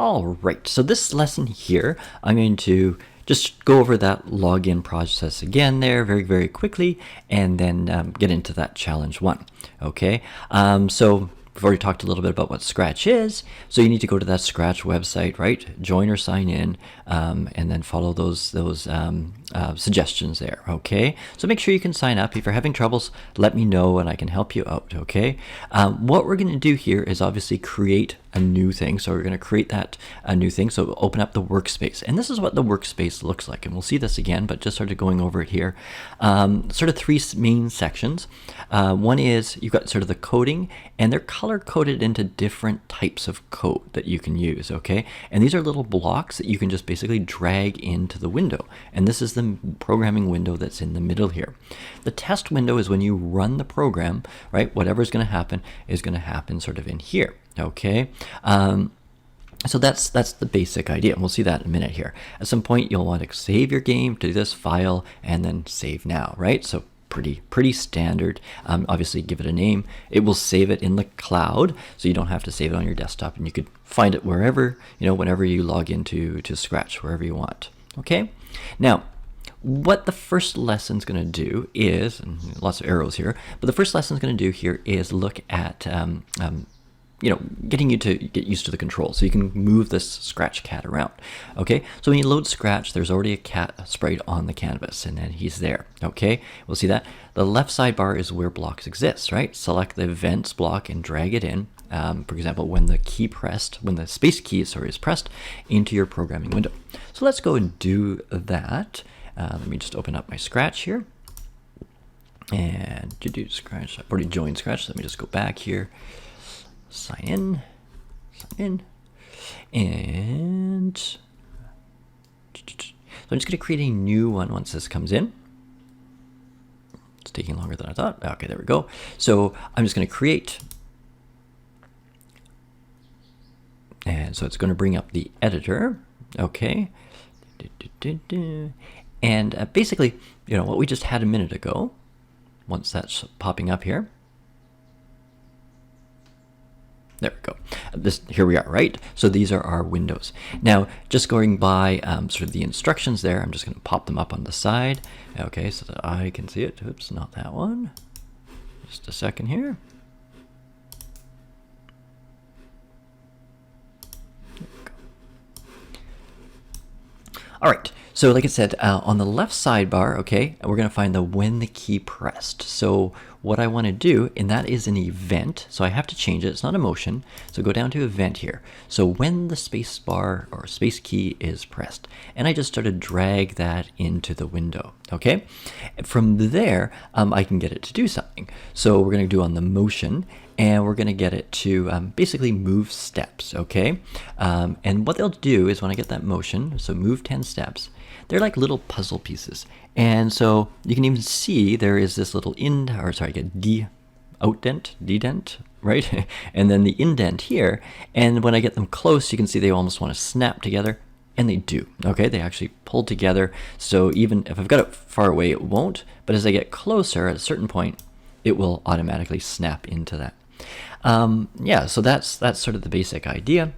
All right, so this lesson here, I'm going to just go over that login process again there very quickly, and then get into that challenge 1. Okay, so we've already talked a little bit about what Scratch is, so you need to go to that Scratch website, right? Join or sign in, and then follow those suggestions there, okay? So make sure you can sign up. If you're having troubles, let me know and I can help you out, okay? What we're going to do here is obviously create a new thing. So we're going to create a new thing. So open up the workspace. And this is what the workspace looks like. And we'll see this again, but just sort of going over it here. Sort of 3 main sections. One is you've got sort of the coding, and they're color-coded into different types of code that you can use, okay? And these are little blocks that you can just basically drag into the window. And this is the programming window that's in the middle here. The test window is when you run the program, right? Whatever's going to happen is going to happen sort of in here. Okay, so that's the basic idea. We'll see that in a minute here. At some point, you'll want to save your game to this file and then save now, right? So pretty standard. Obviously, give it a name. It will save it in the cloud, so you don't have to save it on your desktop, and you could find it wherever, whenever you log into Scratch, wherever you want. Okay, now, what the first lesson's going to do is, and lots of arrows here, but the first lesson's going to do here is look at getting you to get used to the controls so you can move this Scratch cat around. Okay, so when you load Scratch, there's already a cat sprite on the canvas, and then he's there. Okay, we'll see that. The left sidebar is where blocks exist, right? Select the events block and drag it in. For example, when the space key is pressed into your programming window. So let's go and do that. Let me just open up my Scratch here. And to do Scratch, I've already joined Scratch. Let me just go back here. Sign in, and so I'm just going to create a new one once this comes in. It's taking longer than I thought. Okay, there we go. So I'm just going to create, and so it's going to bring up the editor. Okay, and basically, what we just had a minute ago. Once that's popping up here. There we go. Here we are, right? So these are our windows. Now, just going by sort of the instructions there, I'm just going to pop them up on the side. Okay, so that I can see it. Oops, not that one. Just a second here. There we go. All right. So like I said, on the left sidebar, okay, we're going to find the when the key pressed. So what I want to do, and that is an event, so I have to change it. It's not a motion. So go down to event here. So when the space bar or space key is pressed, and I just started drag that into the window, okay? From there, I can get it to do something. So we're going to do on the motion, and we're going to get it to basically move steps, okay? And what they'll do is when I get that motion, so move 10 steps, they're like little puzzle pieces. And so you can even see there is this little outdent, right? And then the indent here. And when I get them close, you can see they almost want to snap together. And they do, okay? They actually pull together. So even if I've got it far away, it won't. But as I get closer, at a certain point, it will automatically snap into that. Yeah, so that's sort of the basic idea.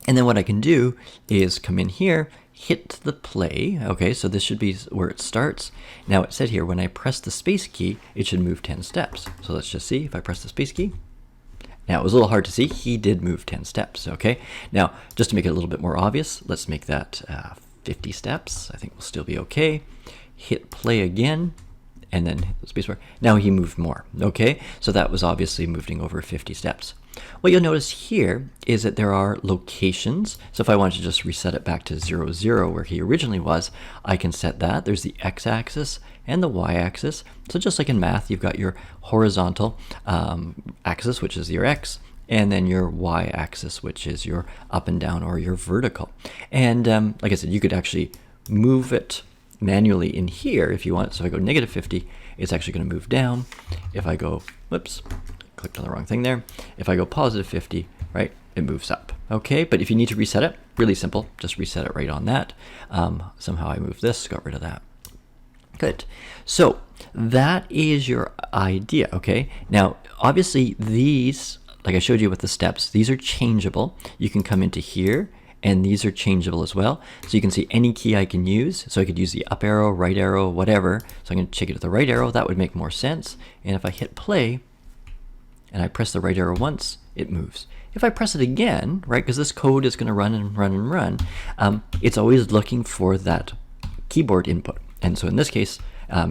And then what I can do is come in here, hit the play. Okay, so this should be where it starts. Now it said here, when I press the space key, it should move 10 steps. So let's just see if I press the space key. Now it was a little hard to see. He did move 10 steps. Okay, now just to make it a little bit more obvious, let's make that 50 steps. I think we'll still be okay. Hit play again. And then hit the spacebar. Now he moved more. Okay, so that was obviously moving over 50 steps. What you'll notice here is that there are locations. So if I wanted to just reset it back to 0, 0, where he originally was, I can set that. There's the x-axis and the y-axis. So just like in math, you've got your horizontal axis, which is your x, and then your y-axis, which is your up and down or your vertical. And like I said, you could actually move it manually in here if you want. So if I go negative 50, it's actually going to move down. If I go, whoops, clicked on the wrong thing there. If I go positive 50, right, it moves up. Okay, but if you need to reset it, really simple, just reset it right on that. Somehow I moved this, got rid of that. Good. So that is your idea, okay? Now, obviously these, like I showed you with the steps, these are changeable. You can come into here and these are changeable as well. So you can see any key I can use. So I could use the up arrow, right arrow, whatever. So I'm going to check it to the right arrow. That would make more sense. And if I hit play and I press the right arrow once, it moves. If I press it again, right, because this code is going to run and run and run, it's always looking for that keyboard input. And so in this case,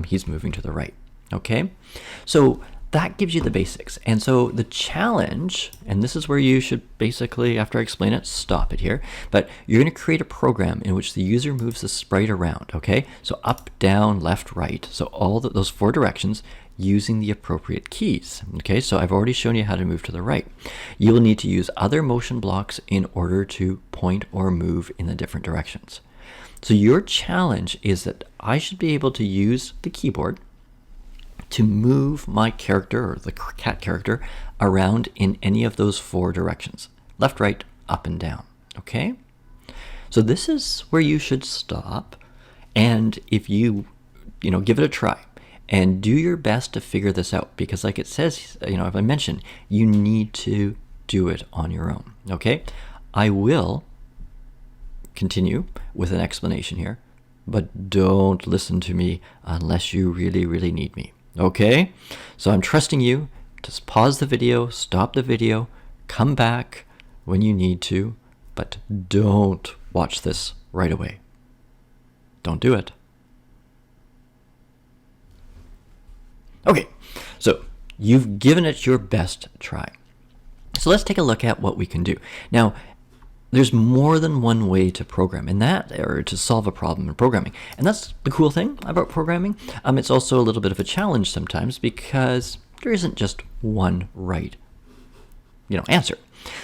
he's moving to the right. Okay, so that gives you the basics. And so the challenge, and this is where you should basically, after I explain it, stop it here, but you're going to create a program in which the user moves the sprite around, okay? So up, down, left, right, so all those 4 directions using the appropriate keys, okay? So I've already shown you how to move to the right. You will need to use other motion blocks in order to point or move in the different directions. So your challenge is that I should be able to use the keyboard to move my character, or the cat character, around in any of those 4 directions. Left, right, up, and down. Okay? So this is where you should stop. And if you give it a try and do your best to figure this out, because like it says, if I mentioned, you need to do it on your own. Okay? I will continue with an explanation here, but don't listen to me unless you really, really need me. Okay, so I'm trusting you to pause the video, stop the video, come back when you need to, but don't watch this right away. Don't do it. Okay, so you've given it your best try. So let's take a look at what we can do. Now, there's more than one way to program or to solve a problem in programming. And that's the cool thing about programming. It's also a little bit of a challenge sometimes because there isn't just one right, answer.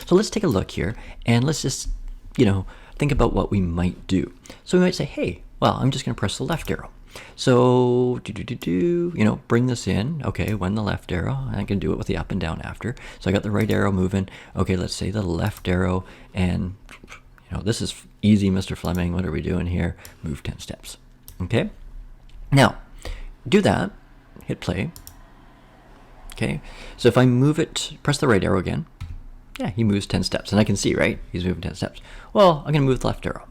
So let's take a look here and let's just, think about what we might do. So we might say, hey, well, I'm just going to press the left arrow. So bring this in. Okay, when the left arrow, I can do it with the up and down after. So I got the right arrow moving. Okay, let's say the left arrow, and this is easy, Mr. Fleming. What are we doing here? Move 10 steps. Okay, now do that. Hit play. Okay, so if I move it, press the right arrow again. Yeah, he moves 10 steps, and I can see, right? He's moving 10 steps. Well, I'm gonna move the left arrow.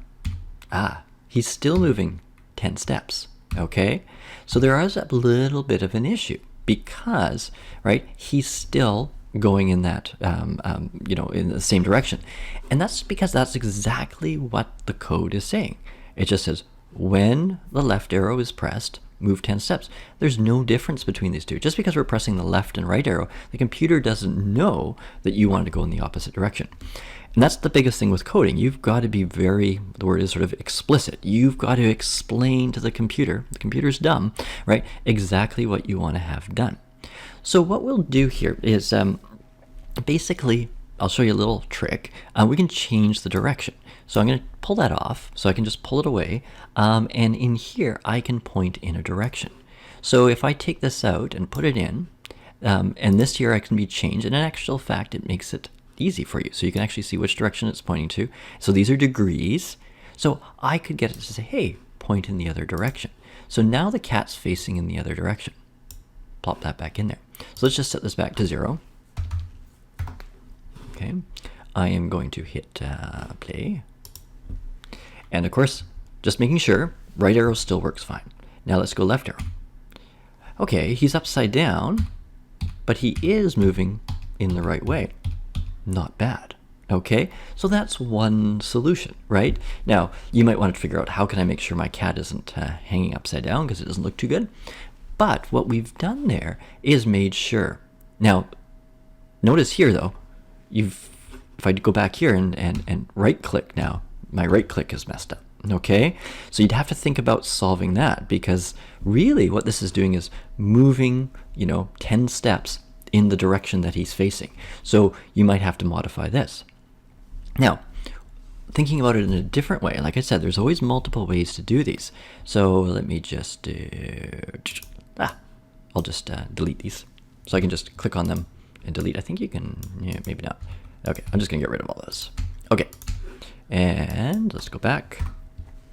He's still moving 10 steps. Okay, so there is a little bit of an issue because, right, he's still going in that, in the same direction. And that's because that's exactly what the code is saying. It just says, when the left arrow is pressed, move 10 steps. There's no difference between these two. Just because we're pressing the left and right arrow, the computer doesn't know that you want to go in the opposite direction. And that's the biggest thing with coding. You've got to be the word is sort of explicit. You've got to explain to the computer's dumb, right, exactly what you want to have done. So what we'll do here is basically, I'll show you a little trick. We can change the direction. So I'm going to pull that off, so I can just pull it away. And in here, I can point in a direction. So if I take this out and put it in, and this here I can be changed, and in actual fact, it makes it easy for you. So you can actually see which direction it's pointing to. So these are degrees. So I could get it to say, hey, point in the other direction. So now the cat's facing in the other direction. Plop that back in there. So let's just set this back to 0. Okay. I am going to hit play. And of course, just making sure, right arrow still works fine. Now let's go left arrow. Okay, he's upside down, but he is moving in the right way. Not bad. Okay, so that's one solution, right? Now, you might want to figure out how can I make sure my cat isn't hanging upside down because it doesn't look too good. But what we've done there is made sure. Now, notice here though, if I go back here and right click now, my right click is messed up. Okay, so you'd have to think about solving that because really what this is doing is moving, 10 steps in the direction that he's facing. So you might have to modify this. Now, thinking about it in a different way, like I said, there's always multiple ways to do these. So let me just, I'll just delete these. So I can just click on them and delete. I think you can, maybe not. Okay, I'm just gonna get rid of all this. Okay, and let's go back,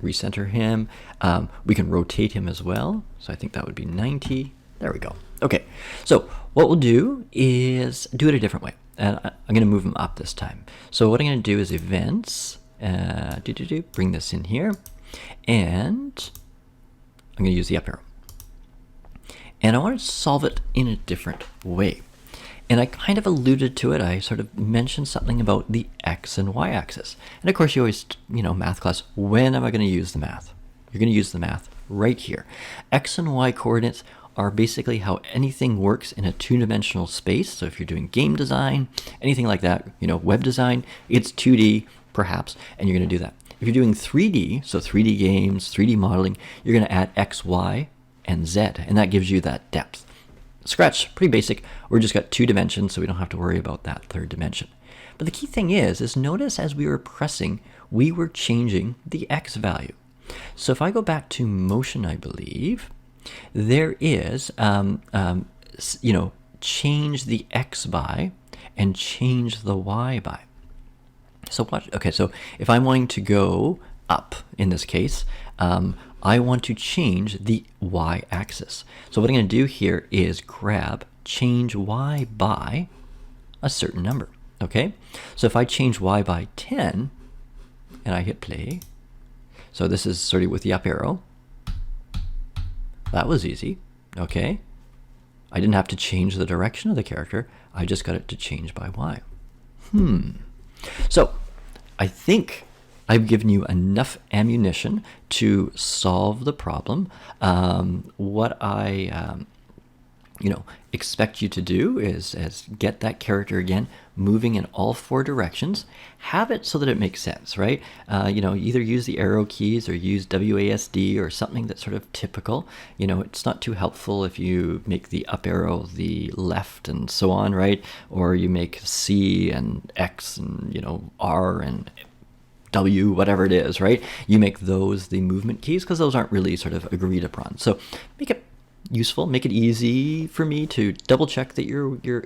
recenter him. We can rotate him as well. So I think that would be 90. There we go. Okay, so what we'll do is do it a different way. And I'm going to move them up this time. So what I'm going to do is events, Bring this in here, and I'm going to use the up arrow. And I want to solve it in a different way. And I kind of alluded to it. I sort of mentioned something about the x and y axis. And of course, you always, math class, when am I going to use the math? You're going to use the math right here. X and y coordinates are basically how anything works in a two-dimensional space. So if you're doing game design, anything like that, web design, it's 2D perhaps, and you're going to do that. If you're doing 3D, so 3D games, 3D modeling, you're going to add x, y, and z, and that gives you that depth. Scratch, pretty basic. We're just got 2 dimensions, so we don't have to worry about that third dimension. But the key thing is notice as we were pressing, we were changing the x value. So if I go back to motion, I believe, there is, change the x by and change the y by. So watch. Okay, so if I'm wanting to go up in this case, I want to change the y-axis. So what I'm going to do here is grab change y by a certain number. Okay, so if I change y by 10 and I hit play, so this is sort of with the up arrow. That was easy. Okay, I didn't have to change the direction of the character. I just got it to change by y. So I think I've given you enough ammunition to solve the problem. What I expect you to do is get that character again moving in all 4 directions. Have it so that it makes sense, right? Either use the arrow keys or use WASD or something that's sort of typical. It's not too helpful if you make the up arrow the left and so on, right? Or you make C and X and R and W, whatever it is, right? You make those the movement keys because those aren't really sort of agreed upon. So make it useful, make it easy for me to double check that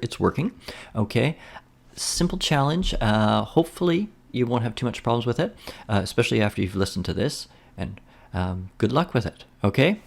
it's working. Okay, simple challenge. Hopefully you won't have too much problems with it, especially after you've listened to this. And good luck with it. Okay.